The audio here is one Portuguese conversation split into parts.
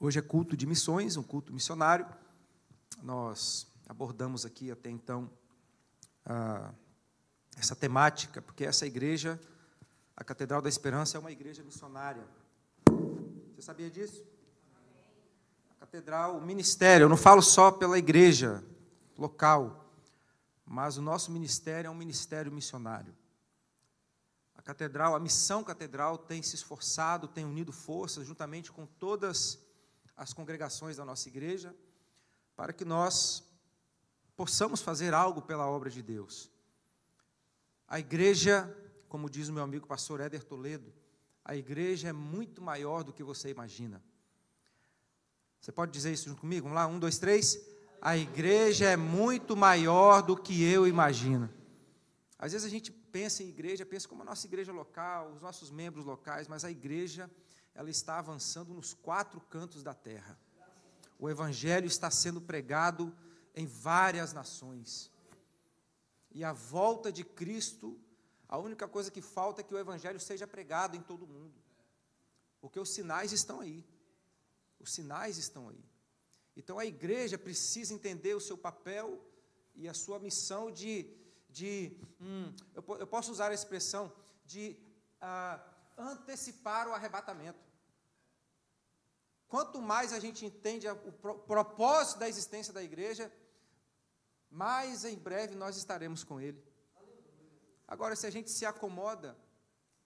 Hoje é culto de missões, um culto missionário. Nós abordamos aqui até então essa temática, porque essa igreja, a Catedral da Esperança, é uma igreja missionária. Você sabia disso? A catedral, o ministério, eu não falo só pela igreja local, mas o nosso ministério é um ministério missionário. A catedral, a missão catedral tem se esforçado, tem unido forças juntamente com todas as congregações da nossa igreja, para que nós possamos fazer algo pela obra de Deus. A igreja, como diz o meu amigo pastor Éder Toledo, a igreja é muito maior do que você imagina. Você pode dizer isso junto comigo? Vamos lá, 1, 2, 3. A igreja é muito maior do que eu imagino. Às vezes a gente pensa em igreja, pensa como a nossa igreja local, os nossos membros locais, mas a igreja, ela está avançando nos 4 cantos da terra. O evangelho está sendo pregado em várias nações. E a volta de Cristo, a única coisa que falta é que o evangelho seja pregado em todo o mundo. Porque os sinais estão aí. Os sinais estão aí. Então a igreja precisa entender o seu papel e a sua missão eu posso usar a expressão de antecipar o arrebatamento. Quanto mais a gente entende o propósito da existência da igreja, mais em breve nós estaremos com Ele. Agora, se a gente se acomoda,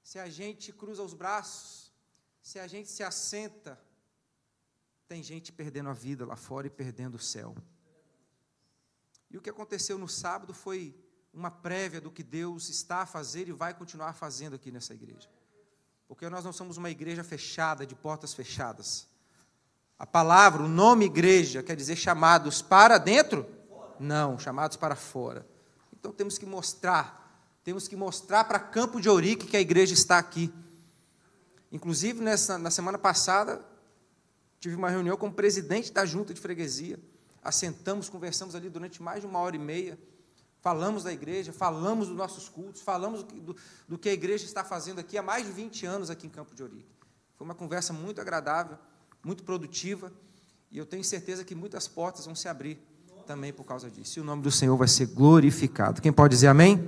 se a gente cruza os braços, se a gente se assenta, tem gente perdendo a vida lá fora e perdendo o céu. E o que aconteceu no sábado foi uma prévia do que Deus está a fazer e vai continuar fazendo aqui nessa igreja. Porque nós não somos uma igreja fechada, de portas fechadas. A palavra, o nome igreja, quer dizer chamados para dentro? Não, chamados para fora. Então temos que mostrar para Campo de Ourique que a igreja está aqui. Inclusive, na semana passada, tive uma reunião com o presidente da junta de freguesia. Assentamos, conversamos ali durante mais de 1h30. Falamos da igreja, falamos dos nossos cultos, falamos do que a igreja está fazendo aqui há mais de 20 anos aqui em Campo de Ourique. Foi uma conversa muito agradável, muito produtiva, e eu tenho certeza que muitas portas vão se abrir também por causa disso. E o nome do Senhor vai ser glorificado. Quem pode dizer amém?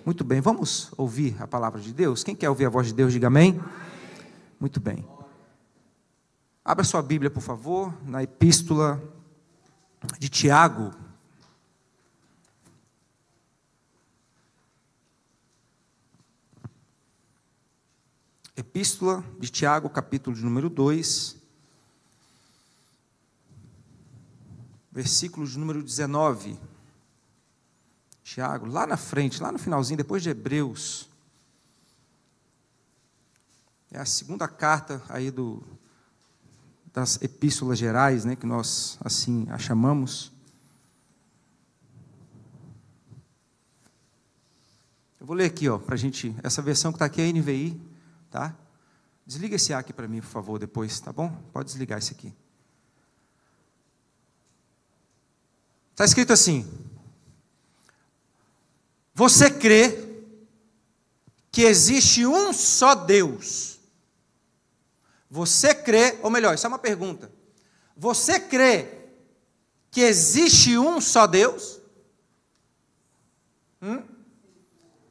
Muito bem, vamos ouvir a palavra de Deus? Quem quer ouvir a voz de Deus, diga amém. Muito bem. Abra sua Bíblia, por favor, na epístola de Tiago. Epístola de Tiago, capítulo de número 2, versículo de número 19. Tiago, lá na frente, lá no finalzinho, depois de Hebreus. É a segunda carta aí das epístolas gerais, né, que nós assim a chamamos. Eu vou ler aqui, para a gente, essa versão que está aqui é a NVI, tá? Desliga esse aqui para mim, por favor, depois, tá bom? Pode desligar esse aqui. Está escrito assim: você crê que existe um só Deus? Você crê, ou melhor, isso é uma pergunta. Você crê que existe um só Deus?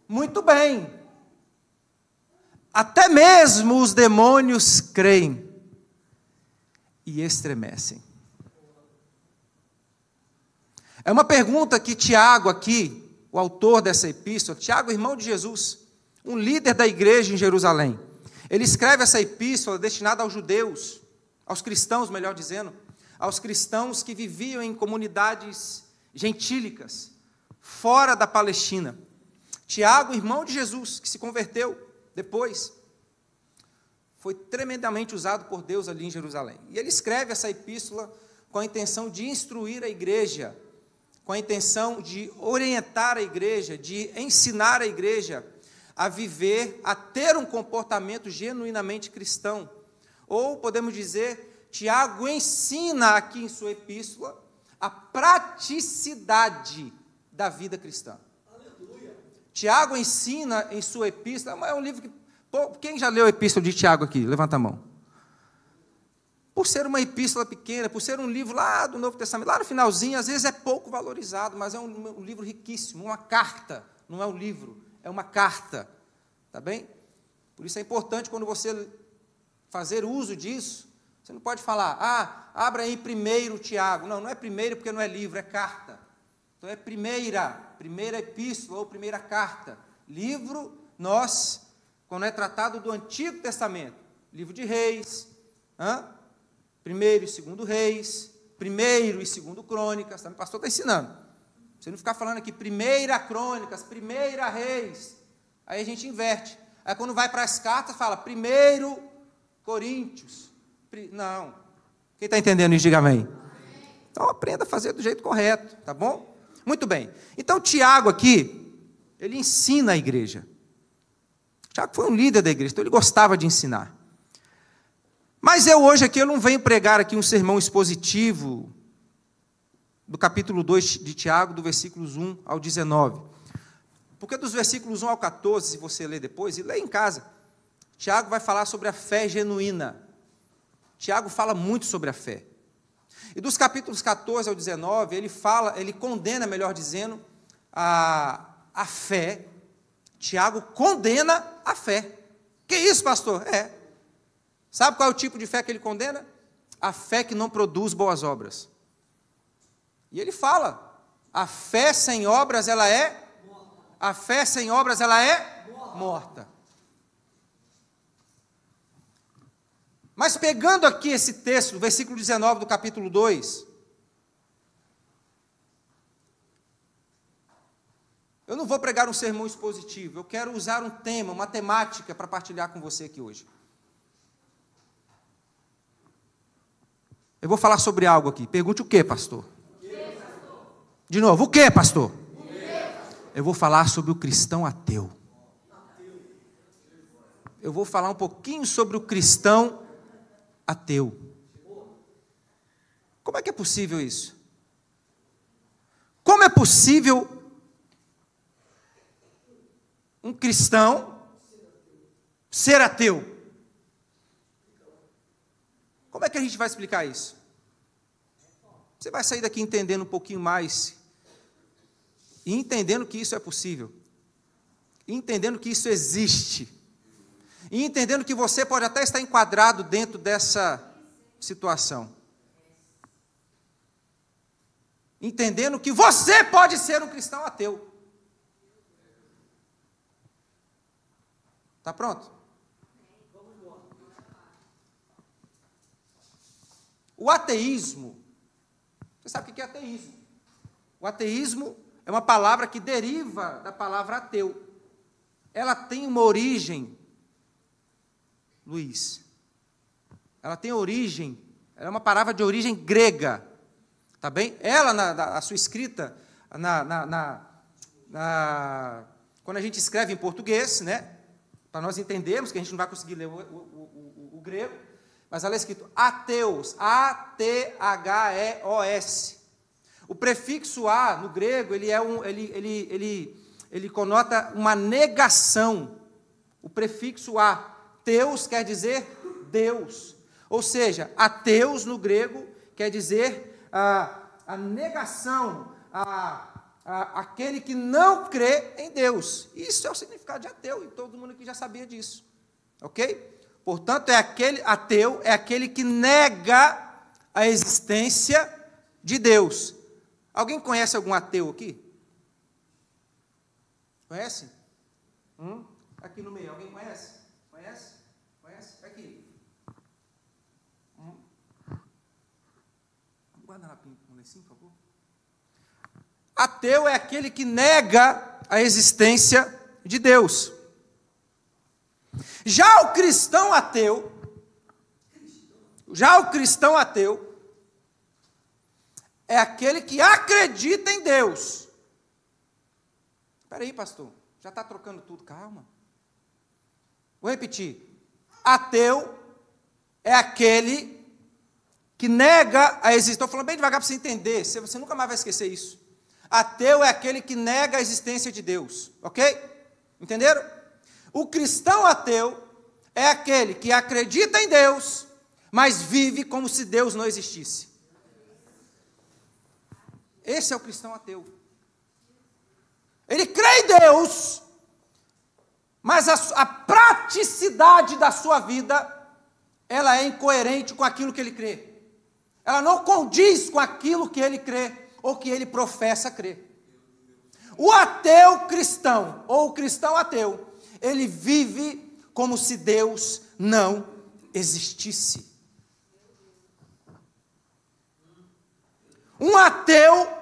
Muito bem. Até mesmo os demônios creem e estremecem. É uma pergunta que Tiago aqui, o autor dessa epístola, Tiago, irmão de Jesus, um líder da igreja em Jerusalém, ele escreve essa epístola destinada aos judeus, aos cristãos, melhor dizendo, aos cristãos que viviam em comunidades gentílicas, fora da Palestina. Tiago, irmão de Jesus, que se converteu depois, foi tremendamente usado por Deus ali em Jerusalém. E ele escreve essa epístola com a intenção de instruir a igreja, com a intenção de orientar a igreja, de ensinar a igreja a viver, a ter um comportamento genuinamente cristão. Ou, podemos dizer, Tiago ensina aqui em sua epístola a praticidade da vida cristã. Aleluia. Tiago ensina em sua epístola, é um livro que... Quem já leu a epístola de Tiago aqui? Levanta a mão. por ser uma epístola pequena, por ser um livro lá do Novo Testamento, lá no finalzinho, às vezes é pouco valorizado, mas é um livro riquíssimo, uma carta, não é um livro, é uma carta, tá bem? Por isso é importante, quando você fazer uso disso, você não pode falar, abra aí primeiro Tiago. Não, não é primeiro porque não é livro, é carta. Então é primeira epístola ou primeira carta. Livro, quando é tratado do Antigo Testamento, livro de Reis, primeiro e segundo Reis, primeiro e segundo Crônicas, o pastor está ensinando. Você não ficar falando aqui, primeira Crônicas, primeira Reis, aí a gente inverte. Aí quando vai para as cartas, fala, primeiro Coríntios. Não. Quem está entendendo isso, diga amém. Então aprenda a fazer do jeito correto, tá bom? Muito bem. Então Tiago aqui, ele ensina a igreja. Tiago foi um líder da igreja, então ele gostava de ensinar. Mas hoje aqui, eu não venho pregar aqui um sermão expositivo do capítulo 2 de Tiago, do versículos 1 ao 19. Porque dos versículos 1 ao 14, se você ler depois, e lê em casa, Tiago vai falar sobre a fé genuína. Tiago fala muito sobre a fé. E dos capítulos 14 ao 19, ele condena, melhor dizendo, a fé. Tiago condena a fé. Que isso, pastor? Sabe qual é o tipo de fé que ele condena? A fé que não produz boas obras. E ele fala, a fé sem obras, ela é morta. A fé sem obras, ela é morta. Mas pegando aqui esse texto, do versículo 19 do capítulo 2, eu não vou pregar um sermão expositivo, eu quero usar um tema, uma temática para partilhar com você aqui hoje. Eu vou falar sobre algo aqui. Pergunte o que, pastor? De novo, o que, pastor? Eu vou falar sobre o cristão ateu. Eu vou falar um pouquinho sobre o cristão ateu. Como é que é possível isso? Como é possível um cristão ser ateu? Como é que a gente vai explicar isso? Você vai sair daqui entendendo um pouquinho mais, e entendendo que isso é possível, e entendendo que isso existe, e entendendo que você pode até estar enquadrado dentro dessa situação. Entendendo que você pode ser um cristão ateu. Está pronto? O ateísmo, você sabe o que é ateísmo? O ateísmo é uma palavra que deriva da palavra ateu. Ela tem uma origem, Luiz, ela tem origem, ela é uma palavra de origem grega, tá bem? Ela, a sua escrita, quando a gente escreve em português, né, para nós entendermos, que a gente não vai conseguir ler o grego, mas ela é escrito ateus, A-T-H-E-O-S. O prefixo A, no grego, ele conota uma negação. O prefixo A, teus, quer dizer Deus. Ou seja, ateus, no grego, quer dizer a negação, aquele que não crê em Deus. Isso é o significado de ateu, e todo mundo aqui já sabia disso. Ok? Portanto, ateu é aquele que nega a existência de Deus. Alguém conhece algum ateu aqui? Conhece? Aqui no meio, alguém conhece? Conhece? Aqui. Guarda lá um lencinho, por favor. Ateu é aquele que nega a existência de Deus. Já o cristão ateu é aquele que acredita em Deus. Espera aí, pastor, já está trocando tudo, calma. Vou repetir. Ateu é aquele que nega a existência. Estou falando bem devagar para você entender, você nunca mais vai esquecer isso. Ateu é aquele que nega a existência de Deus, ok? Entenderam? O cristão ateu é aquele que acredita em Deus, mas vive como se Deus não existisse. Esse é o cristão ateu. Ele crê em Deus, mas a praticidade da sua vida, ela é incoerente com aquilo que ele crê. Ela não condiz com aquilo que ele crê, ou que ele professa crer. O ateu cristão, ou o cristão ateu, ele vive como se Deus não existisse. Um ateu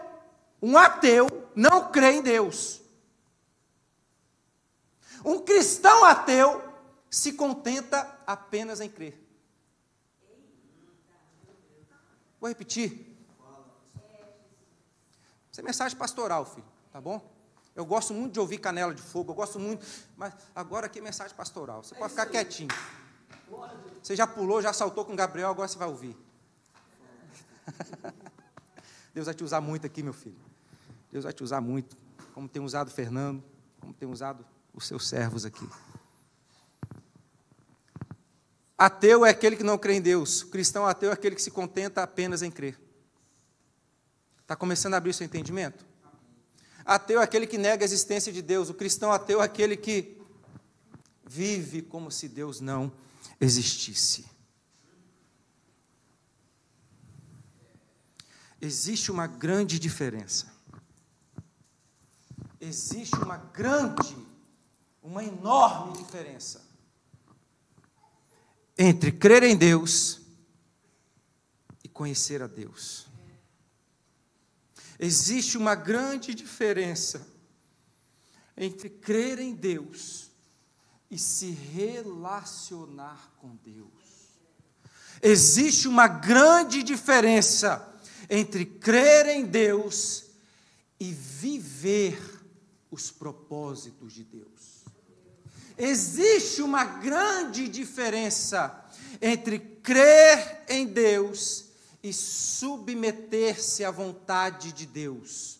não crê em Deus. Um cristão ateu se contenta apenas em crer. Vou repetir. Isso é mensagem pastoral, filho, tá bom? Eu gosto muito de ouvir Canela de Fogo, eu gosto muito, mas agora aqui é mensagem pastoral. Você pode ficar quietinho. Você já pulou, já saltou com o Gabriel, agora você vai ouvir. Deus vai te usar muito aqui, meu filho. Deus vai te usar muito, como tem usado o Fernando, como tem usado os seus servos aqui. Ateu é aquele que não crê em Deus. O cristão ateu é aquele que se contenta apenas em crer. Está começando a abrir seu entendimento? Ateu é aquele que nega a existência de Deus. O cristão ateu é aquele que vive como se Deus não existisse. Existe uma grande diferença. Existe uma enorme diferença entre crer em Deus e conhecer a Deus. Existe uma grande diferença entre crer em Deus e se relacionar com Deus. Existe uma grande diferença entre crer em Deus e viver os propósitos de Deus. Existe uma grande diferença entre crer em Deus e submeter-se à vontade de Deus.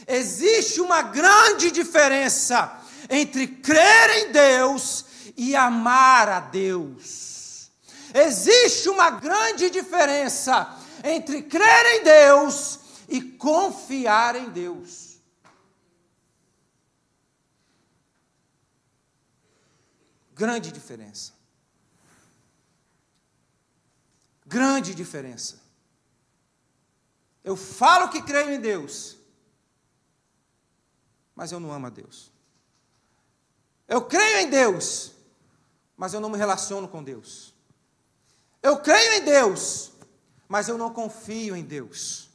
Existe uma grande diferença entre crer em Deus e amar a Deus. Existe uma grande diferença entre crer em Deus e confiar em Deus. Grande diferença. Grande diferença. Eu falo que creio em Deus, mas eu não amo a Deus. Eu creio em Deus, mas eu não me relaciono com Deus. Eu creio em Deus, mas eu não confio em Deus.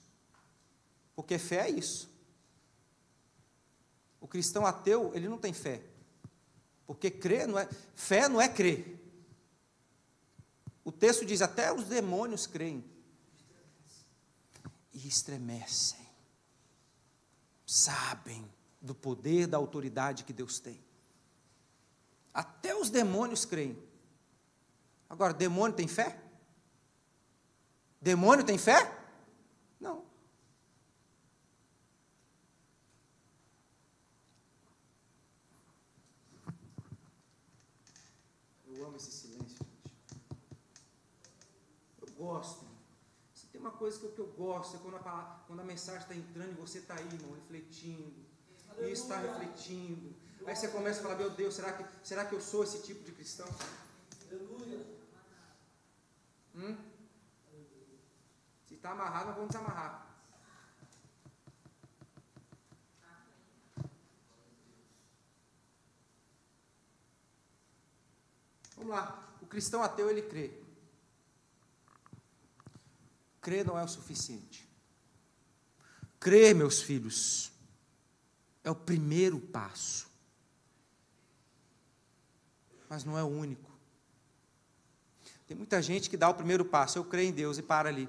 Porque fé é isso. O cristão ateu, ele não tem fé. Porque fé não é crer. O texto diz, até os demônios creem. E estremecem. Sabem do poder, da autoridade que Deus tem. Até os demônios creem. Agora, demônio tem fé? Demônio tem fé? Não. Eu amo esse silêncio, gente. Eu gosto. Se tem uma coisa que eu gosto, é quando a mensagem está entrando e você está aí, irmão, refletindo. E está refletindo. Aí você começa a falar, meu Deus, será que eu sou esse tipo de cristão? Aleluia. Se está amarrado, nós vamos desamarrar. Vamos lá. O cristão ateu, ele crê. Crer não é o suficiente. Crer, meus filhos, é o primeiro passo. Mas não é o único. Tem muita gente que dá o primeiro passo, eu creio em Deus, e para ali.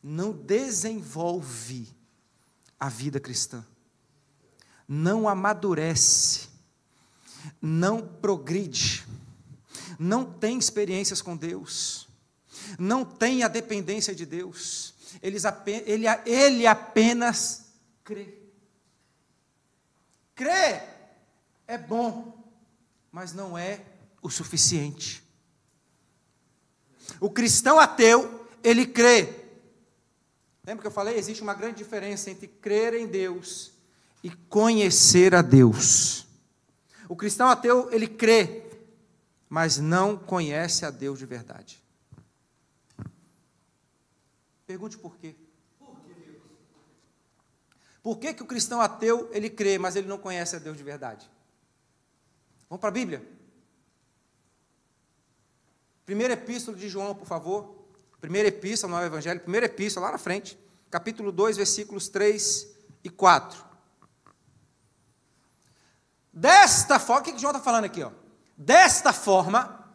Não desenvolve a vida cristã. Não amadurece. Não progride. Não tem experiências com Deus. Não tem a dependência de Deus. Ele apenas crê. Crer é bom, mas não é o suficiente. O cristão ateu, ele crê. Lembra que eu falei? Existe uma grande diferença entre crer em Deus e conhecer a Deus. O cristão ateu, ele crê, mas não conhece a Deus de verdade. Pergunte por quê. Por que o cristão ateu, ele crê, mas ele não conhece a Deus de verdade? Vamos para a Bíblia? Primeira epístola de João, por favor. Primeira epístola, não é o Evangelho, primeira epístola, lá na frente. Capítulo 2, versículos 3 e 4. Desta forma, o que João está falando aqui? Ó? Desta forma,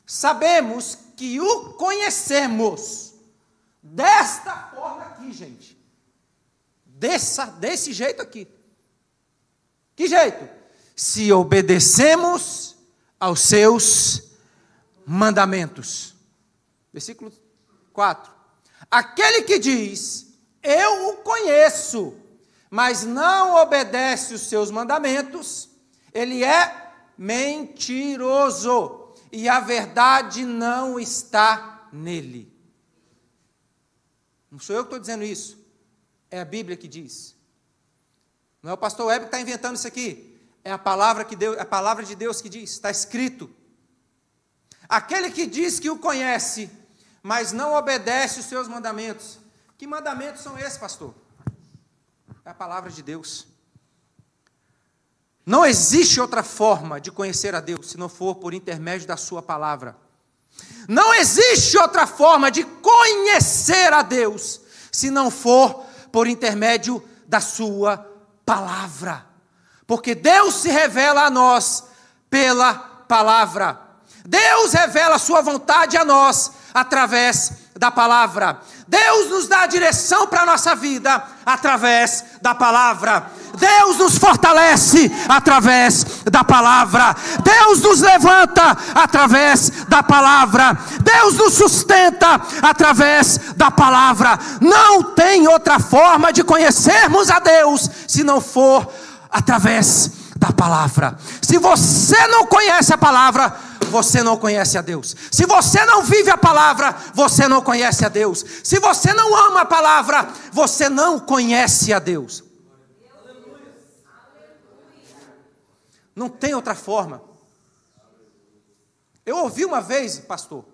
sabemos que o conhecemos. Desta forma aqui, gente. Desse jeito aqui. Que jeito? Se obedecemos aos seus mandamentos. Versículo 4. Aquele que diz, eu o conheço, mas não obedece os seus mandamentos, ele é mentiroso, e a verdade não está nele. Não sou eu que estou dizendo isso. É a Bíblia que diz. Não é o pastor Web que está inventando isso aqui. É a palavra de Deus que diz. Está escrito. Aquele que diz que o conhece, mas não obedece os seus mandamentos. Que mandamentos são esses, pastor? É a palavra de Deus. Não existe outra forma de conhecer a Deus, se não for por intermédio da sua palavra. Não existe outra forma de conhecer a Deus, se não for por intermédio da sua palavra. Porque Deus se revela a nós pela palavra. Deus revela a sua vontade a nós através da palavra. Deus nos dá a direção para a nossa vida através da palavra. Deus nos fortalece através da palavra. Deus nos levanta através da palavra. Deus nos sustenta através da palavra. Não tem outra forma de conhecermos a Deus se não for através da palavra. Se você não conhece a palavra, você não conhece a Deus. Se você não vive a palavra, você não conhece a Deus. Se você não ama a palavra, você não conhece a Deus. Não tem outra forma. Eu ouvi uma vez, pastor,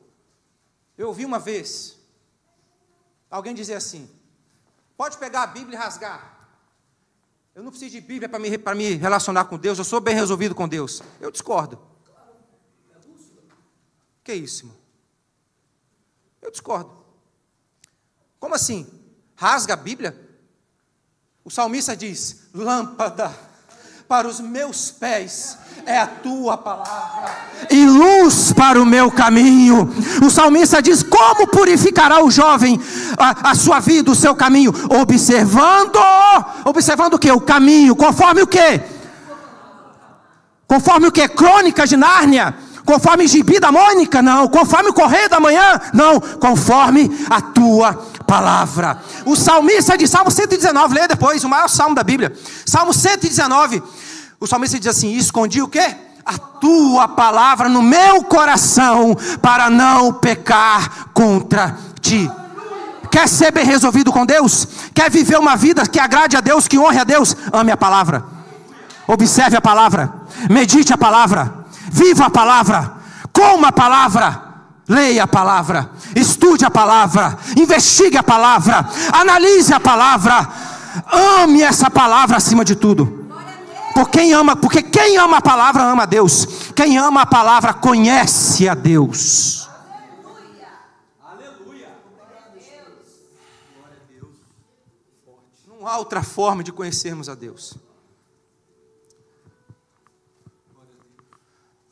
alguém dizer assim, pode pegar a Bíblia e rasgar. Eu não preciso de Bíblia para me relacionar com Deus, eu sou bem resolvido com Deus. Eu discordo. Que isso, irmão? Eu discordo. Como assim? Rasga a Bíblia? O salmista diz, lâmpada para os meus pés é a tua palavra, e luz para o meu caminho. O salmista diz, como purificará o jovem a sua vida, o seu caminho? Observando o quê? O caminho, conforme o quê? Conforme o quê? Crônicas de Nárnia? Conforme Gibi da Mônica? Não. Conforme o Correio da Manhã? Não. Conforme a tua palavra. O salmista de Salmo 119, leia depois, o maior salmo da Bíblia. Salmo 119, o salmista diz assim, escondi o quê? A tua palavra no meu coração, para não pecar contra ti. Quer ser bem resolvido com Deus? Quer viver uma vida que agrade a Deus, que honre a Deus? Ame a palavra. Observe a palavra. Medite a palavra. Viva a palavra, coma a palavra, leia a palavra, estude a palavra, investigue a palavra, analise a palavra, ame essa palavra acima de tudo. Porque quem ama a palavra ama a Deus. Quem ama a palavra conhece a Deus. Aleluia. Não há outra forma de conhecermos a Deus.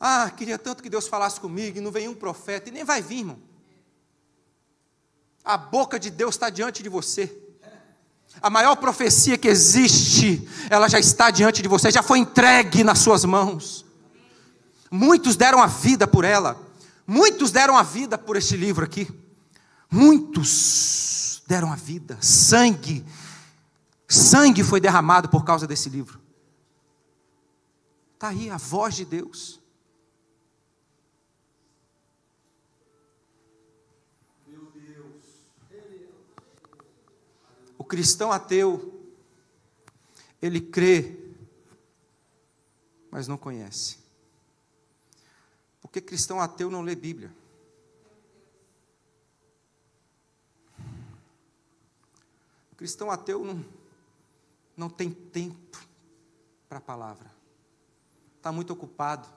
Ah, queria tanto que Deus falasse comigo, e não vem um profeta, e nem vai vir, irmão. A boca de Deus está diante de você. A maior profecia que existe, ela já está diante de você, já foi entregue nas suas mãos. Muitos deram a vida por ela. Muitos deram a vida por este livro aqui. Muitos deram a vida. Sangue foi derramado por causa desse livro. Está aí a voz de Deus. O cristão ateu, ele crê, mas não conhece. Porque cristão ateu não lê Bíblia. O cristão ateu não tem tempo para a palavra. Está muito ocupado.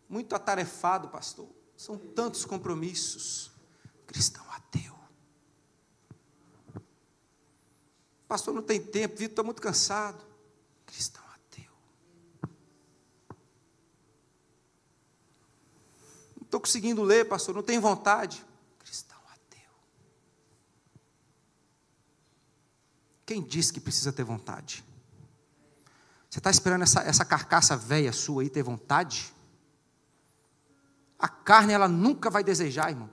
Muito atarefado, pastor. São tantos compromissos. Cristão ateu. Pastor, não tem tempo, Vitor, estou muito cansado. Cristão ateu. Não estou conseguindo ler, pastor, não tenho vontade. Cristão ateu. Quem disse que precisa ter vontade? Você está esperando essa carcaça velha sua aí ter vontade? A carne, ela nunca vai desejar, irmão.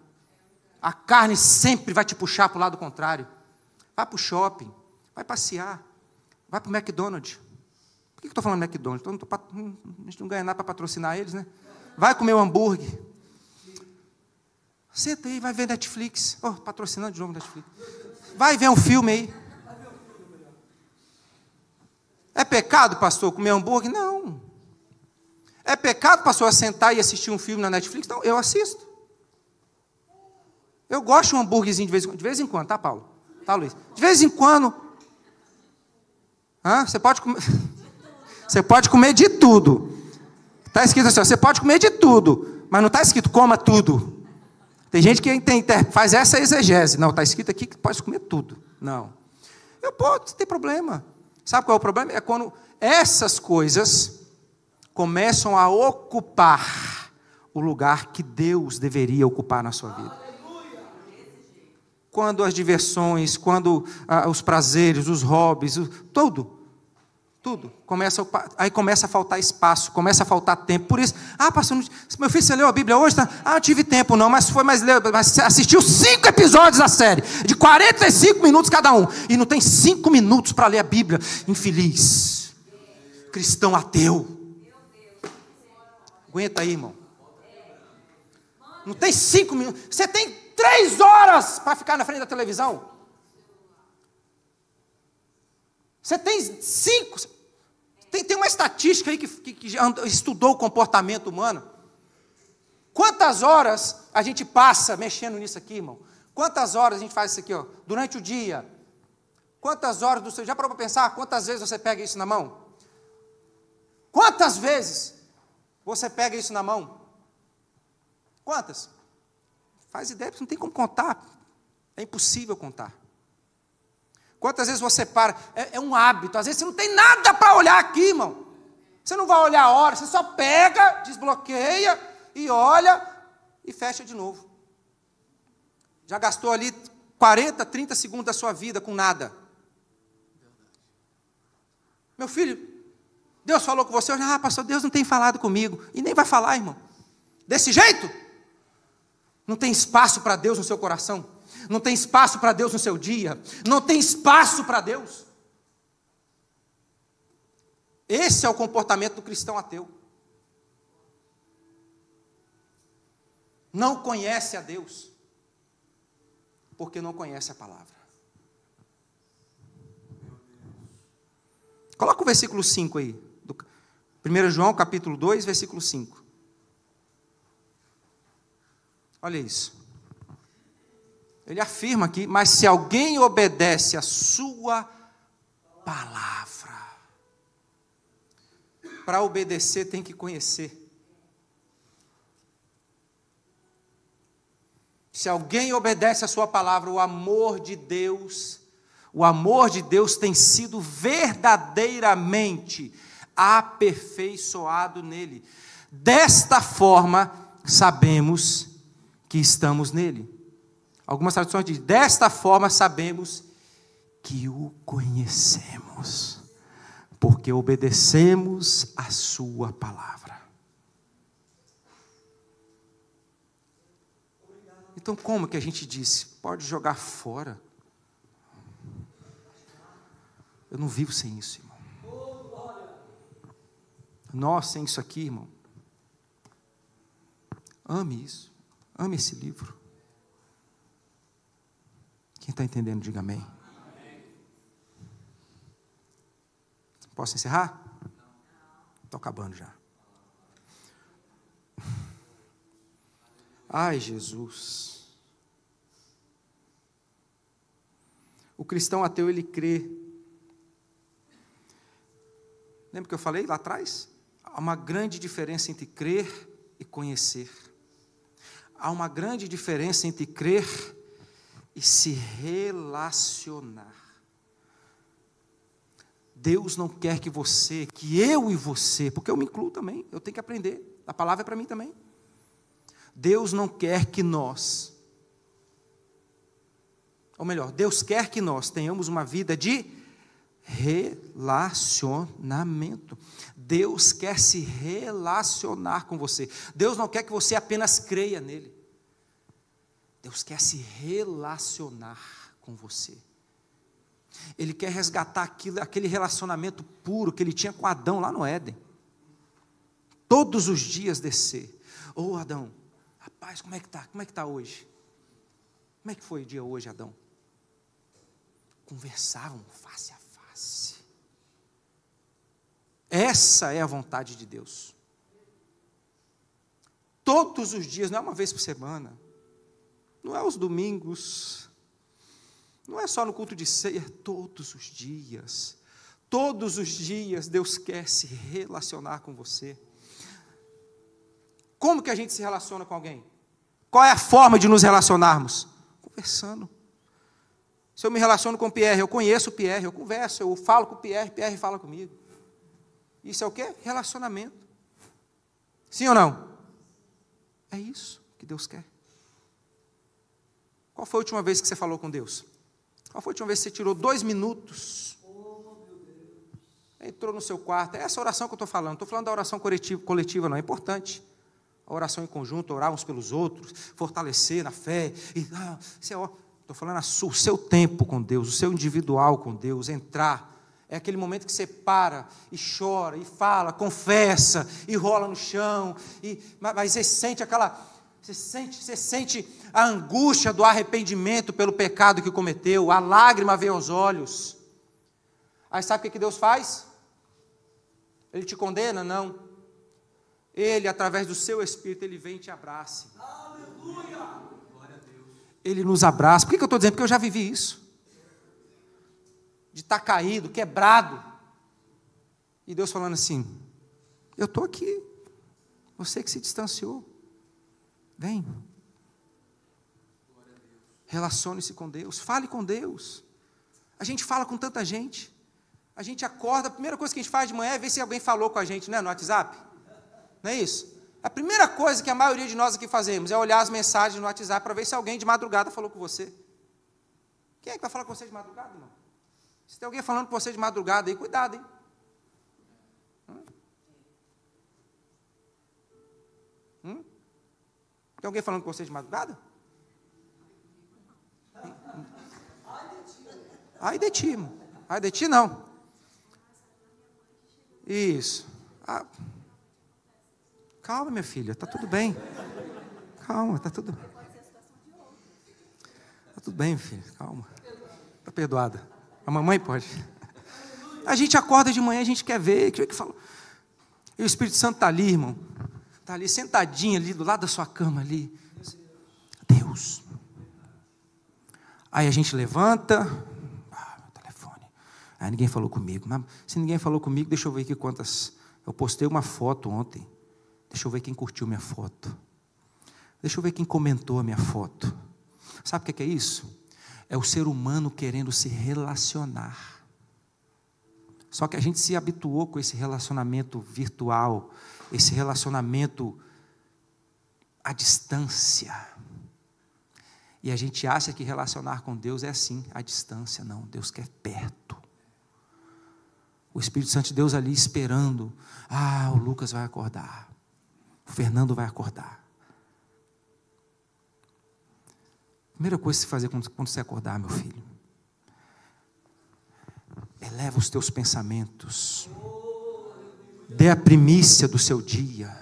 A carne sempre vai te puxar para o lado contrário. Vai para o shopping, vai passear, vai para o McDonald's. Por que eu estou falando McDonald's? A gente não ganha nada para patrocinar eles, né? Vai comer um hambúrguer. Senta aí, vai ver Netflix. Oh, patrocinando de novo Netflix. Vai ver um filme aí. É pecado, pastor, comer hambúrguer? Não. É pecado, pastor, sentar e assistir um filme na Netflix? Não, eu assisto. Eu gosto de um hambúrguerzinho de vez em quando, tá, Paulo? Tá, Luiz? De vez em quando. Você pode comer. Você pode comer de tudo. Está escrito assim, você pode comer de tudo, mas não está escrito coma tudo. Tem gente que faz essa exegese. Não, está escrito aqui que pode comer tudo. Não. Eu posso, não tem problema. Sabe qual é o problema? É quando essas coisas começam a ocupar o lugar que Deus deveria ocupar na sua vida. Quando as diversões, quando os prazeres, os hobbies, tudo, aí começa a faltar espaço, começa a faltar tempo. Por isso, pastor, meu filho, você leu a Bíblia hoje? Não tive tempo não, mas assistiu 5 episódios da série, de 45 minutos cada um, e não tem 5 minutos para ler a Bíblia. Infeliz, cristão ateu. Aguenta aí, irmão. Não tem 5 minutos, você tem 3 horas para ficar na frente da televisão. Você tem 5. Tem uma estatística aí que estudou o comportamento humano. Quantas horas a gente passa mexendo nisso aqui, irmão? Quantas horas a gente faz isso aqui, ó, durante o dia? Quantas horas do seu... Já parou para pensar quantas vezes você pega isso na mão? Quantas vezes você pega isso na mão? Quantas? Faz ideia, porque não tem como contar. É impossível contar. Quantas vezes você para? É um hábito. Às vezes você não tem nada para olhar aqui, irmão. Você não vai olhar a hora, você só pega, desbloqueia e olha e fecha de novo. Já gastou ali 40, 30 segundos da sua vida com nada. Meu filho, Deus falou com você hoje? Pastor, Deus não tem falado comigo. E nem vai falar, irmão. Desse jeito? Não tem espaço para Deus no seu coração? Não tem espaço para Deus no seu dia? Não tem espaço para Deus? Esse é o comportamento do cristão ateu. Não conhece a Deus, porque não conhece a palavra. Coloca o versículo 5 aí. 1 João capítulo 2, versículo 5. Olha isso. Ele afirma aqui, mas se alguém obedece a sua palavra. Para obedecer tem que conhecer. Se alguém obedece a sua palavra, o amor de Deus tem sido verdadeiramente aperfeiçoado nele. Desta forma, sabemos que estamos nele. Algumas traduções dizem, desta forma sabemos que o conhecemos, porque obedecemos a sua palavra. Então como que a gente disse? Pode jogar fora. Eu não vivo sem isso, irmão. Nós sem isso aqui, irmão. Ame isso. Ame esse livro. Quem está entendendo, diga amém. Posso encerrar? Estou acabando já. Ai, Jesus. O cristão ateu, ele crê. Lembra que eu falei lá atrás? Há uma grande diferença entre crer e conhecer. Há uma grande diferença entre crer e se relacionar. Deus não quer que eu e você, porque eu me incluo também, eu tenho que aprender, a palavra é para mim também. Deus não quer que nós, ou melhor, Deus quer que nós tenhamos uma vida de relacionamento. Deus quer se relacionar com você. Deus não quer que você apenas creia nele. Deus quer se relacionar com você. Ele quer resgatar aquele relacionamento puro que ele tinha com Adão lá no Éden. Todos os dias descer. Ô Adão, rapaz, como é que está? Como é que está hoje? Como é que foi o dia hoje, Adão? Conversavam face a face. Essa é a vontade de Deus. Todos os dias, não é uma vez por semana, não é os domingos, não é só no culto de ceia, todos os dias. Todos os dias Deus quer se relacionar com você. Como que a gente se relaciona com alguém? Qual é a forma de nos relacionarmos? Conversando. Se eu me relaciono com o Pierre, eu conheço o Pierre, eu converso, eu falo com o Pierre, Pierre fala comigo. Isso é o quê? Relacionamento. Sim ou não? É isso que Deus quer. Qual foi a última vez que você falou com Deus? Qual foi a última vez que você tirou 2 minutos? Entrou no seu quarto. É essa oração que eu estou falando. Não estou falando da oração coletiva, não. É importante. A oração em conjunto, orar uns pelos outros, fortalecer na fé. Estou falando o seu tempo com Deus, o seu individual com Deus, entrar. É aquele momento que você para e chora, e fala, confessa, e rola no chão. Mas você sente Você sente a angústia do arrependimento pelo pecado que cometeu, a lágrima vem aos olhos. Aí sabe o que Deus faz? Ele te condena? Não. Ele, através do seu Espírito, ele vem e te abraça. Aleluia! Glória a Deus. Ele nos abraça. Por que eu estou dizendo? Porque eu já vivi isso. De estar caído, quebrado. E Deus falando assim, eu estou aqui. Você que se distanciou. Vem. Relacione-se com Deus. Fale com Deus. A gente fala com tanta gente. A gente acorda, a primeira coisa que a gente faz de manhã é ver se alguém falou com a gente, né, no WhatsApp. Não é isso? A primeira coisa que a maioria de nós aqui fazemos é olhar as mensagens no WhatsApp para ver se alguém de madrugada falou com você. Quem é que vai falar com você de madrugada, irmão? Se tem alguém falando com você de madrugada aí, cuidado, hein? Tem alguém falando com você de madrugada? Ai de ti, irmão. Ai de ti não. Isso. Calma, minha filha, está tudo bem. Calma, está tudo bem. Está tudo bem, filha, calma. Está perdoada. A mamãe pode. A gente acorda de manhã, a gente quer ver. Que falou? E o Espírito Santo está ali, irmão. Está ali, sentadinho ali, do lado da sua cama ali. Deus. Aí a gente levanta. Meu telefone. Aí ninguém falou comigo. Mas, se ninguém falou comigo, deixa eu ver aqui quantas. Eu postei uma foto ontem. Deixa eu ver quem curtiu minha foto. Deixa eu ver quem comentou a minha foto. Sabe o que é isso? É o ser humano querendo se relacionar. Só que a gente se habituou com esse relacionamento virtual, esse relacionamento à distância. E a gente acha que relacionar com Deus é assim, à distância. Não, Deus quer perto. O Espírito Santo de Deus ali esperando. O Lucas vai acordar. O Fernando vai acordar. Primeira coisa que você fazer quando você acordar, meu filho. Eleva os teus pensamentos. Dê a primícia do seu dia.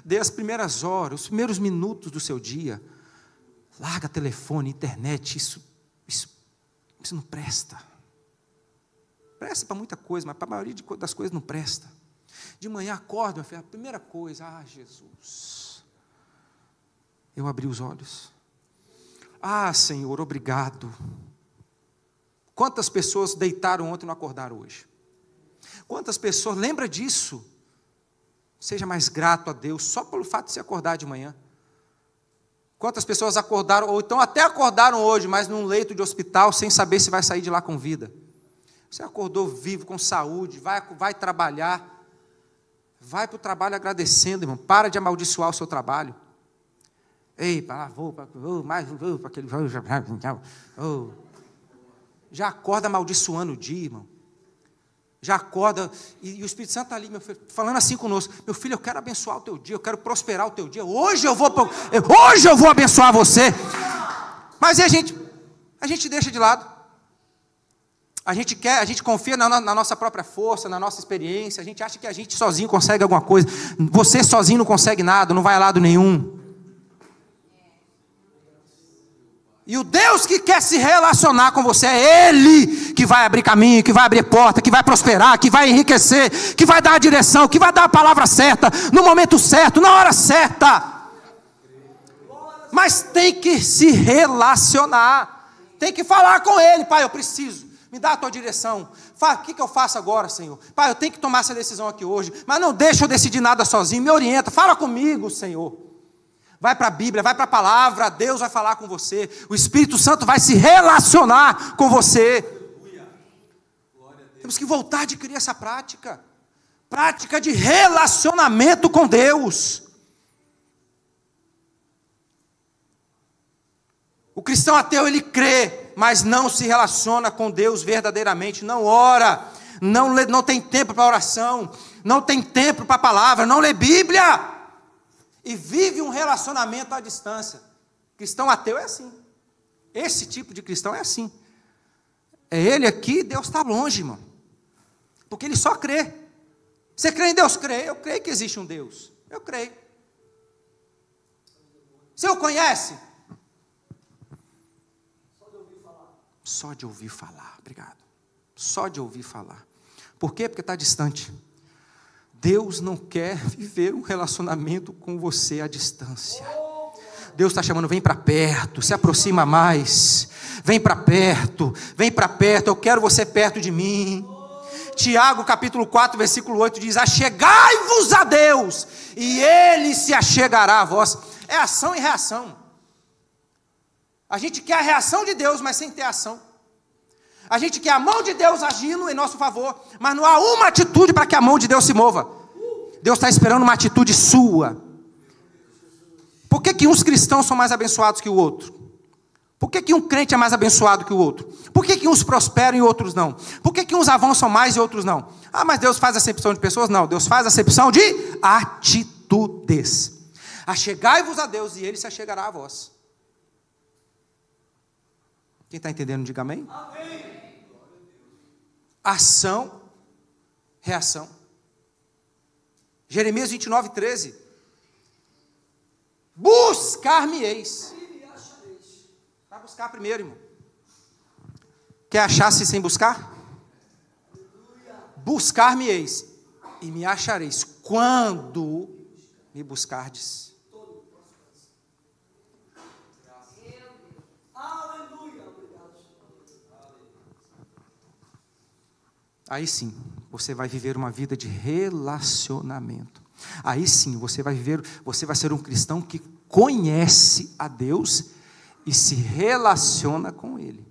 Dê as primeiras horas, os primeiros minutos do seu dia. Larga telefone, internet, isso não presta. Presta para muita coisa, mas para a maioria das coisas não presta. De manhã acordo, meu filho, a primeira coisa, Jesus, eu abri os olhos. Senhor, obrigado. Quantas pessoas deitaram ontem e não acordaram hoje? Quantas pessoas, lembra disso? Seja mais grato a Deus, só pelo fato de se acordar de manhã. Quantas pessoas acordaram, ou então até acordaram hoje, mas num leito de hospital, sem saber se vai sair de lá com vida. Você acordou vivo, com saúde, vai trabalhar, vai para o trabalho agradecendo, irmão. Para de amaldiçoar o seu trabalho. Ei, para lá, vou para aquele... Já acorda amaldiçoando o dia, irmão. Já acorda, e o Espírito Santo está ali, meu filho, falando assim conosco. Meu filho, eu quero abençoar o teu dia, eu quero prosperar o teu dia. Hoje eu vou abençoar você. Mas aí a gente deixa de lado. A gente confia na nossa própria força, na nossa experiência. A gente acha que a gente sozinho consegue alguma coisa. Você sozinho não consegue nada, não vai a lado nenhum. E o Deus que quer se relacionar com você é Ele que vai abrir caminho, que vai abrir porta, que vai prosperar, que vai enriquecer, que vai dar a direção, que vai dar a palavra certa, no momento certo, na hora certa. Mas tem que se relacionar, tem que falar com Ele. Pai, eu preciso, me dá a tua direção. O que eu faço agora, Senhor? Pai, eu tenho que tomar essa decisão aqui hoje, mas não deixa eu decidir nada sozinho, me orienta, fala comigo, Senhor. Vai para a Bíblia, vai para a palavra, Deus vai falar com você, o Espírito Santo vai se relacionar com você. Temos que voltar a adquirir essa prática de relacionamento com Deus. O cristão ateu, ele crê, mas não se relaciona com Deus verdadeiramente, não ora, não tem tempo para oração, não tem tempo para a palavra, não lê Bíblia. E vive um relacionamento à distância. Cristão ateu é assim. Esse tipo de cristão é assim. É ele aqui, Deus está longe, irmão. Porque ele só crê. Você crê em Deus? Crê. Eu creio que existe um Deus. Eu creio. Você o conhece? Só de ouvir falar. Obrigado. Só de ouvir falar. Por quê? Porque está distante. Deus não quer viver um relacionamento com você à distância. Deus está chamando, vem para perto, se aproxima mais, vem para perto, eu quero você perto de mim. Tiago capítulo 4, versículo 8 diz, achegai-vos a Deus, e Ele se achegará a vós. É ação e reação. A gente quer a reação de Deus, mas sem ter ação. A gente quer a mão de Deus agindo em nosso favor, mas não há uma atitude para que a mão de Deus se mova. Deus está esperando uma atitude sua. Por que uns cristãos são mais abençoados que o outro? Por que um crente é mais abençoado que o outro? Por que uns prosperam e outros não? Por que uns avançam mais e outros não? Mas Deus faz acepção de pessoas? Não, Deus faz acepção de atitudes. Achegai-vos a Deus e Ele se achegará a vós. Quem está entendendo, diga amém. Amém. Ação, reação. Jeremias 29, 13. Buscar-me-eis. Vai buscar primeiro, irmão. Quer achar-se sem buscar? Buscar-me-eis e me achareis quando me buscardes. Aí sim, você vai viver uma vida de relacionamento. Aí sim, você vai ser um cristão que conhece a Deus e se relaciona com Ele.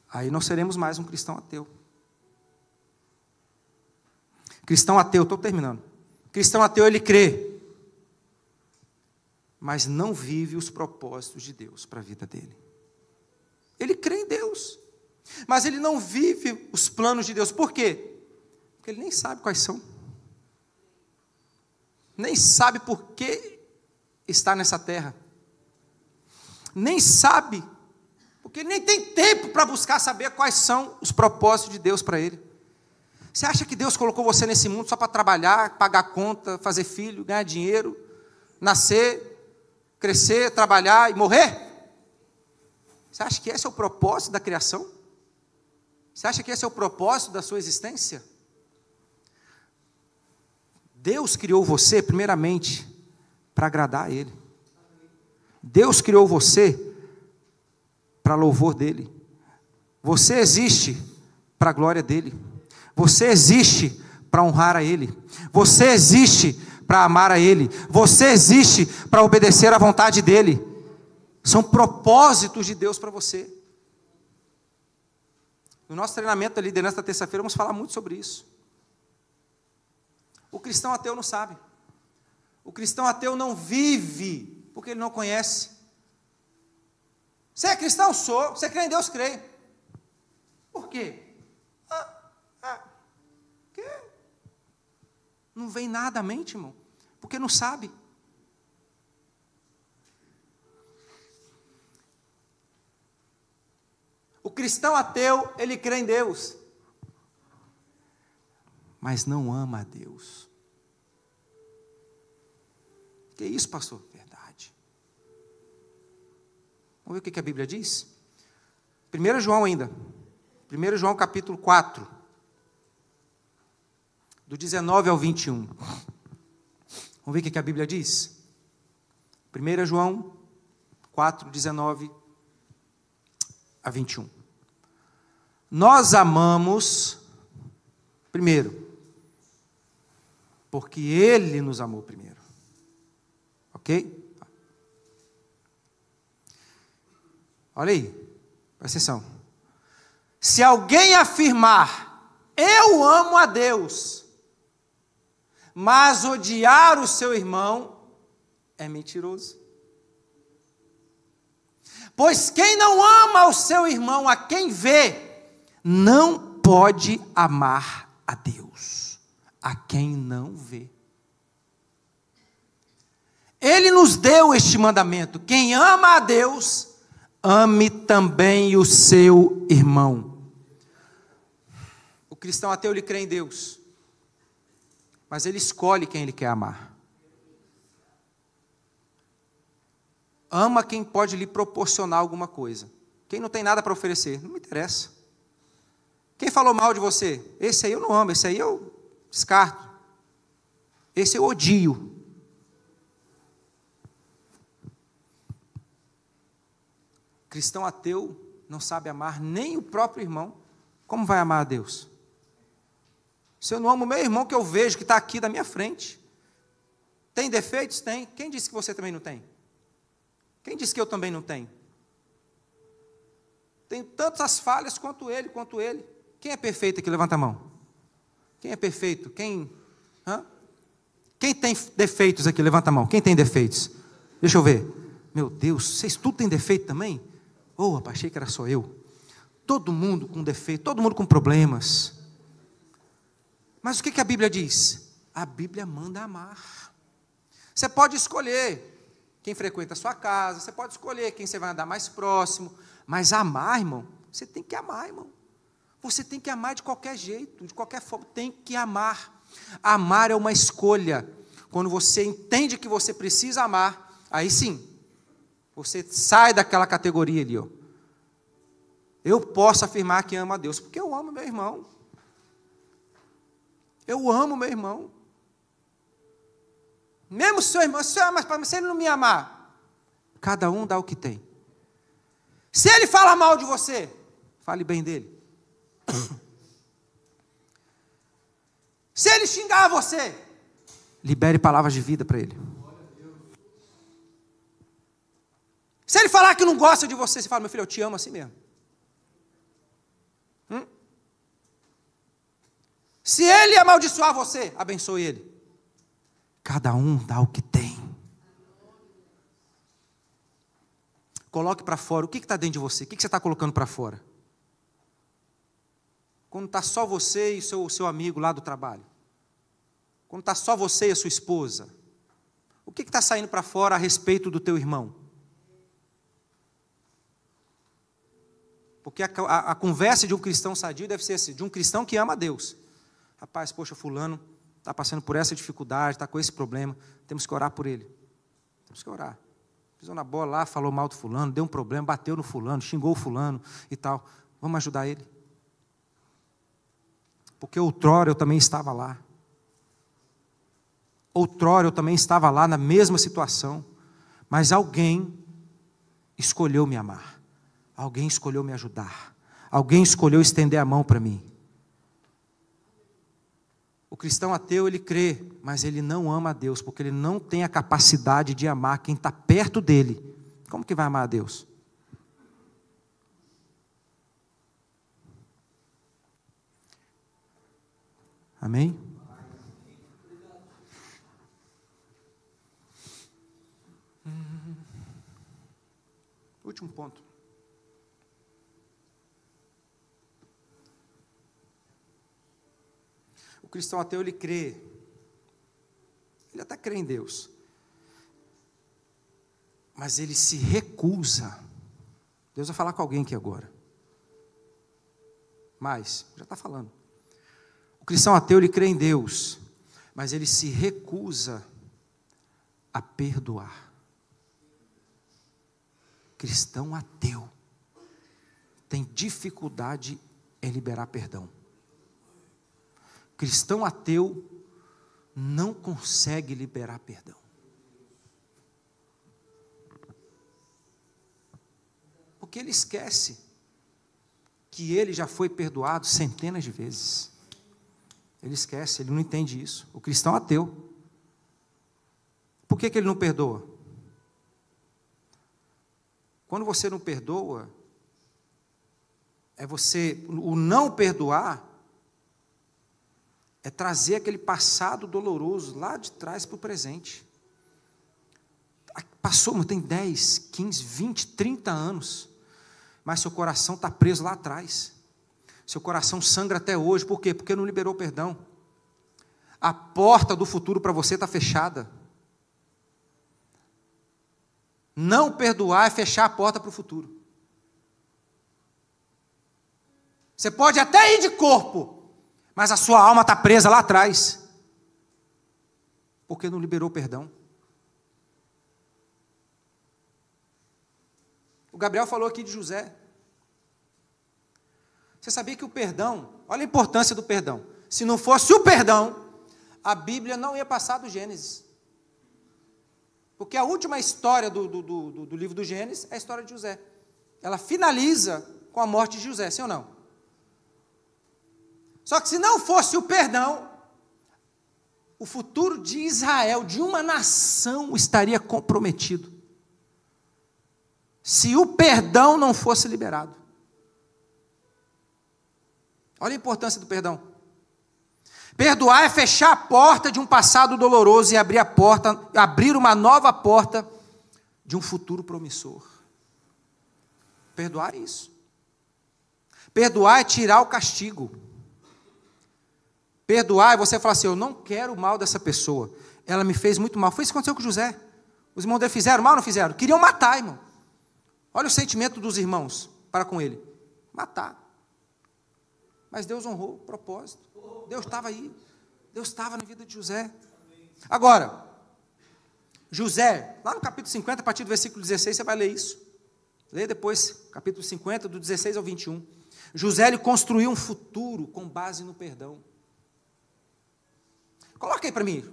Aí não seremos mais um cristão ateu. Cristão ateu, estou terminando. Cristão ateu, ele crê, mas não vive os propósitos de Deus para a vida dele. Ele crê em Deus, mas ele não vive os planos de Deus. Por quê? Porque ele nem sabe quais são. Nem sabe por que está nessa terra. Nem sabe, porque nem tem tempo para buscar saber quais são os propósitos de Deus para ele. Você acha que Deus colocou você nesse mundo só para trabalhar, pagar conta, fazer filho, ganhar dinheiro, nascer, crescer, trabalhar e morrer? Você acha que esse é o propósito da criação? Você acha que esse é o propósito da sua existência? Deus criou você, primeiramente, para agradar a Ele. Deus criou você para louvor dEle. Você existe para a glória dEle. Você existe para honrar a Ele. Você existe para amar a Ele. Você existe para obedecer à vontade dEle. São propósitos de Deus para você. No nosso treinamento da liderança da terça-feira, vamos falar muito sobre isso. O cristão ateu não sabe. O cristão ateu não vive, porque ele não conhece. Você é cristão? Sou. Você crê em Deus? Creio. Por quê? Quê? Não vem nada à mente, irmão, porque não sabe. O cristão ateu, ele crê em Deus, mas não ama a Deus. Que isso, pastor? Verdade. Vamos ver o que a Bíblia diz? 1 João ainda. 1 João capítulo 4. Do 19 ao 21. Vamos ver o que a Bíblia diz? 1 João 4, 19 a 21. Nós amamos, primeiro, porque Ele nos amou primeiro. Ok? Olha aí, presta atenção. Se alguém afirmar, eu amo a Deus, mas odiar o seu irmão, é mentiroso. Pois quem não ama o seu irmão, a quem vê, não pode amar a Deus, a quem não vê. Ele nos deu este mandamento: quem ama a Deus, ame também o seu irmão. O cristão ateu, ele crê em Deus, mas ele escolhe quem ele quer amar. Ama quem pode lhe proporcionar alguma coisa. Quem não tem nada para oferecer, não me interessa. Quem falou mal de você? Esse aí eu não amo, esse aí eu descarto. Esse eu odio. Cristão ateu não sabe amar nem o próprio irmão. Como vai amar a Deus? Se eu não amo o meu irmão que eu vejo, que está aqui da minha frente. Tem defeitos? Tem. Quem disse que você também não tem? Quem disse que eu também não tenho? Tenho tantas falhas quanto ele. Quem é perfeito aqui? Levanta a mão. Quem é perfeito? Quem tem defeitos aqui? Levanta a mão. Quem tem defeitos? Deixa eu ver. Meu Deus, vocês tudo tem defeito também? Rapaz, achei que era só eu. Todo mundo com defeito, todo mundo com problemas. Mas o que a Bíblia diz? A Bíblia manda amar. Você pode escolher quem frequenta a sua casa, você pode escolher quem você vai andar mais próximo, mas amar, irmão, você tem que amar, irmão. Você tem que amar de qualquer jeito, de qualquer forma, tem que amar. Amar é uma escolha. Quando você entende que você precisa amar, aí sim, você sai daquela categoria ali, ó. Eu posso afirmar que amo a Deus, porque eu amo meu irmão. Eu amo meu irmão. Mesmo seu irmão, mas se ele não me amar, cada um dá o que tem. Se ele fala mal de você, fale bem dele. Se ele xingar você, libere palavras de vida para ele. Se ele falar que não gosta de você, você fala: meu filho, eu te amo assim mesmo. Se ele amaldiçoar você, abençoe ele. Cada um dá o que tem. Coloque para fora. O que está dentro de você? O que você está colocando para fora? Quando está só você e o seu amigo lá do trabalho. Quando está só você e a sua esposa. O que está saindo para fora a respeito do teu irmão? Porque a conversa de um cristão sadio deve ser assim, de um cristão que ama a Deus. Rapaz, poxa, fulano está passando por essa dificuldade, está com esse problema, temos que orar por ele. Temos que orar. Pisou na bola lá, falou mal do fulano, deu um problema, bateu no fulano, xingou o fulano e tal. Vamos ajudar ele. Porque outrora eu também estava lá. Outrora eu também estava lá na mesma situação. Mas alguém escolheu me amar. Alguém escolheu me ajudar. Alguém escolheu estender a mão para mim. O cristão ateu, ele crê, mas ele não ama a Deus, porque ele não tem a capacidade de amar quem está perto dele. Como que vai amar a Deus? Amém? Último ponto. O cristão ateu, ele crê. Ele até crê em Deus. Mas ele se recusa. Deus vai falar com alguém aqui agora. Mas, já está falando. O cristão ateu, ele crê em Deus. Mas ele se recusa a perdoar. Cristão ateu tem dificuldade em liberar perdão. Cristão ateu não consegue liberar perdão. Porque ele esquece que ele já foi perdoado centenas de vezes. Ele esquece, ele não entende isso. O cristão ateu. Por que ele não perdoa? Quando você não perdoa, o não perdoar é trazer aquele passado doloroso lá de trás para o presente. Passou, mas tem 10, 15, 20, 30 anos, mas seu coração está preso lá atrás. Seu coração sangra até hoje. Por quê? Porque não liberou perdão. A porta do futuro para você está fechada. Não perdoar é fechar a porta para o futuro. Você pode até ir de corpo, mas a sua alma está presa lá atrás. Porque não liberou perdão. O Gabriel falou aqui de José. Você sabia que o perdão, olha a importância do perdão. Se não fosse o perdão, a Bíblia não ia passar do Gênesis. Porque a última história do livro do Gênesis é a história de José. Ela finaliza com a morte de José, sim ou não? Só que se não fosse o perdão, o futuro de Israel, de uma nação, estaria comprometido. Se o perdão não fosse liberado. Olha a importância do perdão. Perdoar é fechar a porta de um passado doloroso e abrir uma nova porta de um futuro promissor. Perdoar é isso. Perdoar é tirar o castigo. Perdoar é você falar assim, eu não quero o mal dessa pessoa. Ela me fez muito mal. Foi isso que aconteceu com José. Os irmãos dele fizeram mal ou não fizeram? Queriam matar, irmão. Olha o sentimento dos irmãos para com ele. Matar. Mas Deus honrou o propósito. Deus estava aí. Deus estava na vida de José. Agora, José, lá no capítulo 50, a partir do versículo 16, você vai ler isso. Leia depois, capítulo 50, do 16 ao 21. José, ele construiu um futuro com base no perdão. Coloca aí para mim.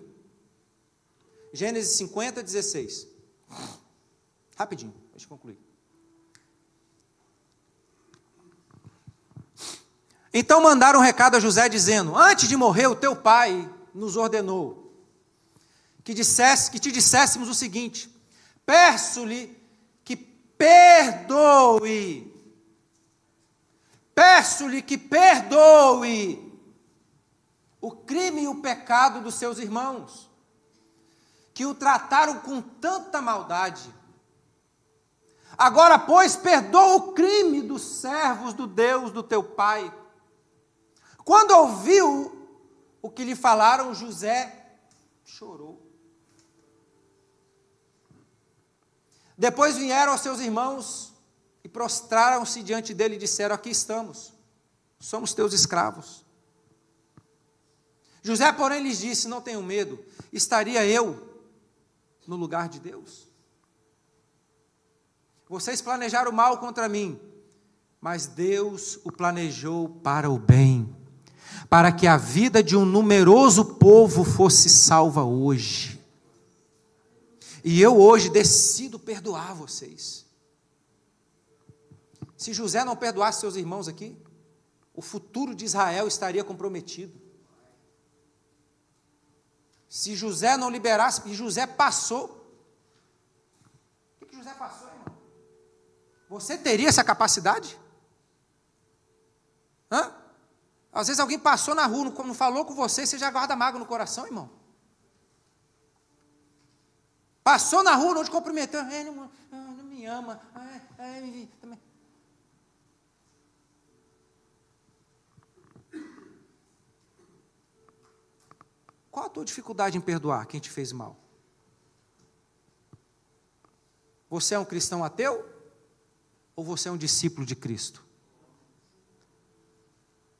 Gênesis 50, 16. Rapidinho, deixa eu concluir. Então mandaram um recado a José dizendo, antes de morrer o teu pai nos ordenou que te disséssemos o seguinte, peço-lhe que perdoe o crime e o pecado dos seus irmãos, que o trataram com tanta maldade. Agora, pois, perdoa o crime dos servos do Deus do teu pai. Quando ouviu o que lhe falaram, José chorou. Depois vieram aos seus irmãos e prostraram-se diante dele e disseram, aqui estamos, somos teus escravos. José, porém, lhes disse, não tenham medo, estaria eu no lugar de Deus? Vocês planejaram mal contra mim, mas Deus o planejou para o bem, para que a vida de um numeroso povo fosse salva hoje. E eu hoje decido perdoar vocês. Se José não perdoasse seus irmãos aqui, o futuro de Israel estaria comprometido. Se José não liberasse, e José passou. O que José passou, irmão? Você teria essa capacidade? Hã? Às vezes alguém passou na rua, não falou com você, você já guarda mágoa no coração, irmão. Passou na rua, não te cumprimentou, não me ama, também. Qual a tua dificuldade em perdoar quem te fez mal? Você é um cristão ateu? Ou você é um discípulo de Cristo?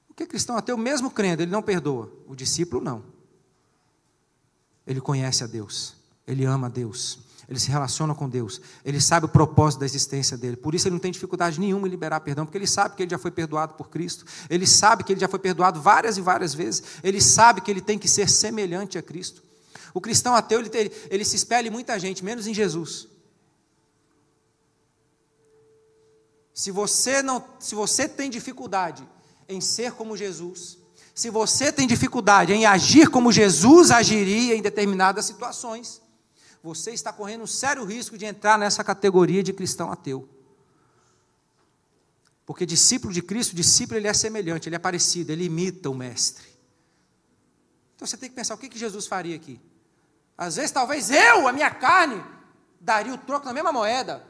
Porque cristão ateu, mesmo crendo, ele não perdoa. O discípulo não. Ele conhece a Deus. Ele ama a Deus. Ele se relaciona com Deus. Ele sabe o propósito da existência dele. Por isso ele não tem dificuldade nenhuma em liberar perdão, porque ele sabe que ele já foi perdoado por Cristo. Ele sabe que ele já foi perdoado várias e várias vezes. Ele sabe que ele tem que ser semelhante a Cristo. O cristão ateu, ele se espelha em muita gente, menos em Jesus. Se você tem dificuldade em ser como Jesus, se você tem dificuldade em agir como Jesus agiria em determinadas situações, você está correndo um sério risco de entrar nessa categoria de cristão ateu. Porque discípulo de Cristo, discípulo, ele é semelhante, ele é parecido, ele imita o mestre. Então você tem que pensar, o que Jesus faria aqui? Às vezes, talvez a minha carne, daria o troco na mesma moeda,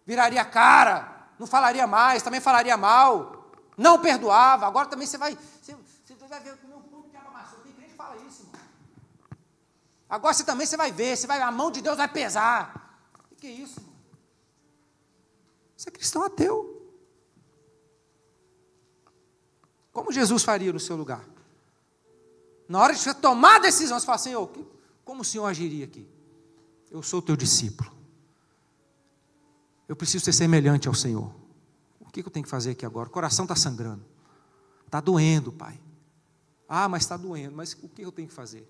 viraria a cara, não falaria mais, também falaria mal, não perdoava. Agora também você vai ver como o povo que amassou. Tem crente que fala isso, irmão. Agora você vai ver, a mão de Deus vai pesar. O que é isso, irmão? Você é cristão ateu. Como Jesus faria no seu lugar? Na hora de você tomar a decisão, você fala, Senhor, como o Senhor agiria aqui? Eu sou o teu discípulo. Eu preciso ser semelhante ao Senhor. O que eu tenho que fazer aqui agora? O coração está sangrando. Está doendo, Pai. Mas está doendo. Mas o que eu tenho que fazer?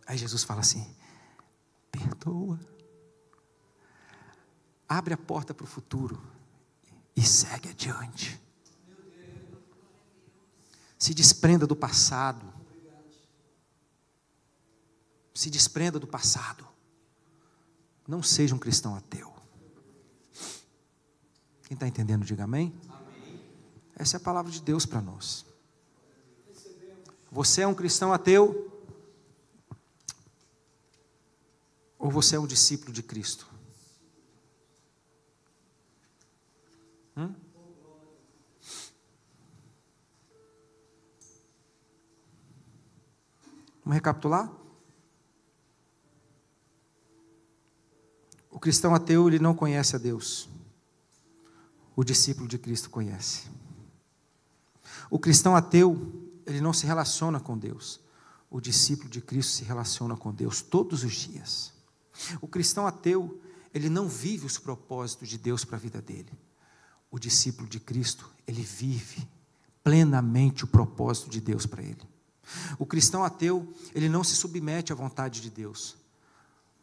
Aí Jesus fala assim, perdoa. Abre a porta para o futuro e segue adiante. Se desprenda do passado. Se desprenda do passado. Não seja um cristão ateu. Quem está entendendo, diga amém. Amém. Essa é a palavra de Deus para nós. Você é um cristão ateu? Ou você é um discípulo de Cristo? Vamos recapitular? O cristão ateu, ele não conhece a Deus. O discípulo de Cristo conhece. O cristão ateu, ele não se relaciona com Deus. O discípulo de Cristo se relaciona com Deus todos os dias. O cristão ateu, ele não vive os propósitos de Deus para a vida dele. O discípulo de Cristo, ele vive plenamente o propósito de Deus para ele. O cristão ateu, ele não se submete à vontade de Deus.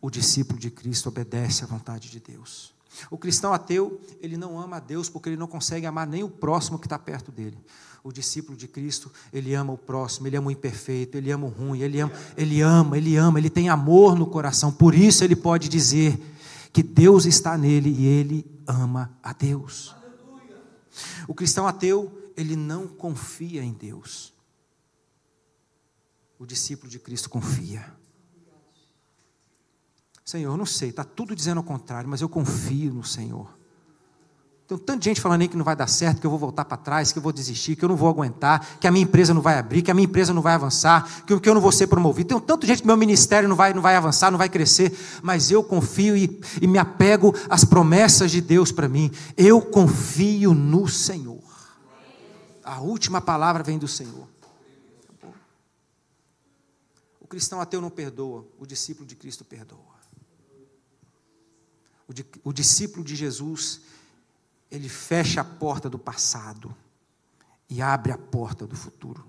O discípulo de Cristo obedece à vontade de Deus. O cristão ateu, ele não ama a Deus porque ele não consegue amar nem o próximo que está perto dele. O discípulo de Cristo, ele ama o próximo, ele ama o imperfeito, ele ama o ruim, ele tem amor no coração. Por isso ele pode dizer que Deus está nele e ele ama a Deus. O cristão ateu, ele não confia em Deus. O discípulo de Cristo confia. Senhor, eu não sei, está tudo dizendo o contrário, mas eu confio no Senhor. Tem tanta gente falando aí que não vai dar certo, que eu vou voltar para trás, que eu vou desistir, que eu não vou aguentar, que a minha empresa não vai abrir, que a minha empresa não vai avançar, que eu não vou ser promovido. Tem tanta gente que meu ministério não vai avançar, não vai crescer, mas eu confio e me apego às promessas de Deus para mim. Eu confio no Senhor. A última palavra vem do Senhor. O cristão ateu não perdoa, o discípulo de Cristo perdoa. O discípulo de Jesus, ele fecha a porta do passado e abre a porta do futuro,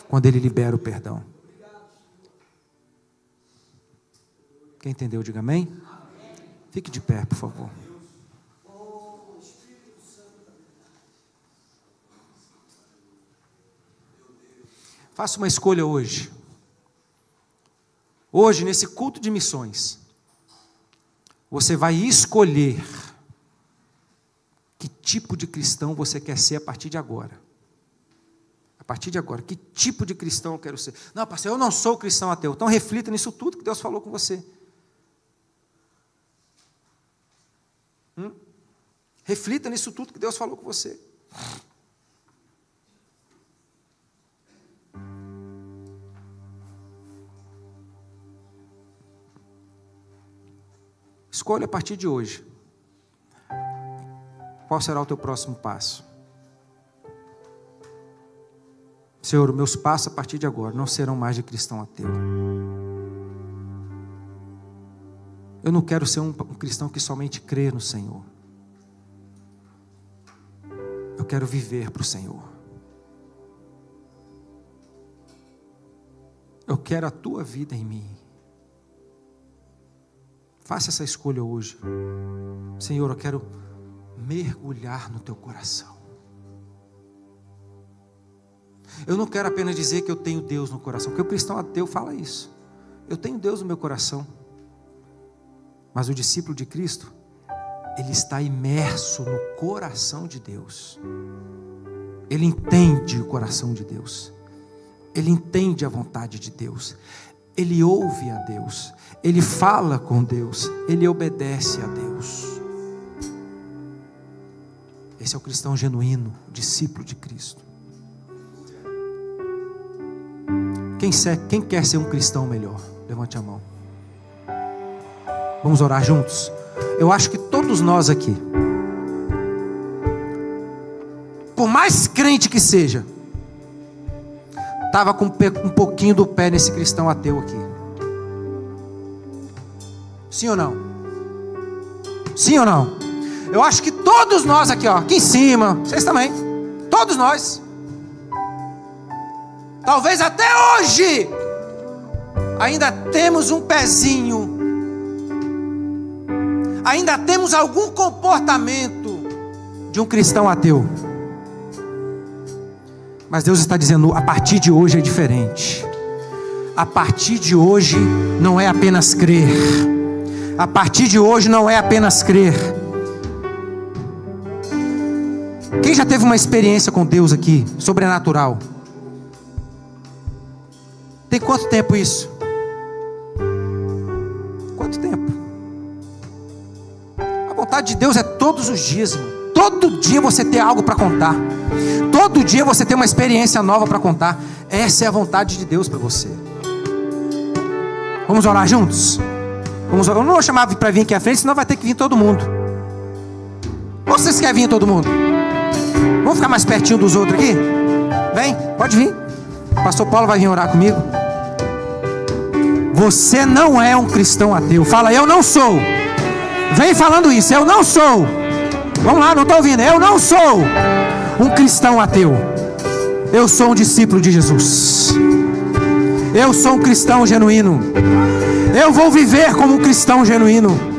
quando Ele libera o perdão. Quem entendeu, diga amém. Fique de pé, por favor. Faça uma escolha hoje. Hoje, nesse culto de missões, você vai escolher que tipo de cristão você quer ser a partir de agora. A partir de agora, que tipo de cristão eu quero ser? Não, pastor, eu não sou cristão ateu. Então reflita nisso tudo que Deus falou com você. Reflita nisso tudo que Deus falou com você. Escolha a partir de hoje. Qual será o teu próximo passo? Senhor, os meus passos a partir de agora não serão mais de cristão ateu. Eu não quero ser um cristão que somente crê no Senhor. Eu quero viver para o Senhor. Eu quero a tua vida em mim. Faça essa escolha hoje. Senhor, eu quero mergulhar no teu coração. Eu não quero apenas dizer que eu tenho Deus no coração, porque o cristão ateu fala isso. Eu tenho Deus no meu coração. Mas o discípulo de Cristo, ele está imerso no coração de Deus. Ele entende o coração de Deus. Ele entende a vontade de Deus. Ele ouve a Deus. Ele fala com Deus. Ele obedece a Deus. Esse é o cristão genuíno, discípulo de Cristo. Quem quer ser um cristão melhor? Levante a mão. Vamos orar juntos? Eu acho que todos nós aqui, por mais crente que seja, estava com um pouquinho do pé nesse cristão ateu aqui. Sim ou não? Sim ou não? Eu acho que todos nós aqui, ó, aqui em cima, vocês também, todos nós, talvez até hoje, ainda temos um pezinho, ainda temos algum comportamento de um cristão ateu. Mas Deus está dizendo, a partir de hoje é diferente. A partir de hoje não é apenas crer. A partir de hoje não é apenas crer. Quem já teve uma experiência com Deus aqui, sobrenatural? Tem quanto tempo isso? Quanto tempo? A vontade de Deus é todos os dias, irmão. Todo dia você ter algo para contar. Todo dia você ter uma experiência nova para contar. Essa é a vontade de Deus para você. Vamos orar juntos? Vamos orar. Eu não vou chamar para vir aqui à frente, senão vai ter que vir todo mundo. Ou vocês querem vir todo mundo? Vamos ficar mais pertinho dos outros aqui? Vem, pode vir. O pastor Paulo vai vir orar comigo. Você não é um cristão ateu. Fala, eu não sou. Vem falando isso, eu não sou. Vamos lá, não estou ouvindo. Eu não sou um cristão ateu. Eu sou um discípulo de Jesus. Eu sou um cristão genuíno. Eu vou viver como um cristão genuíno.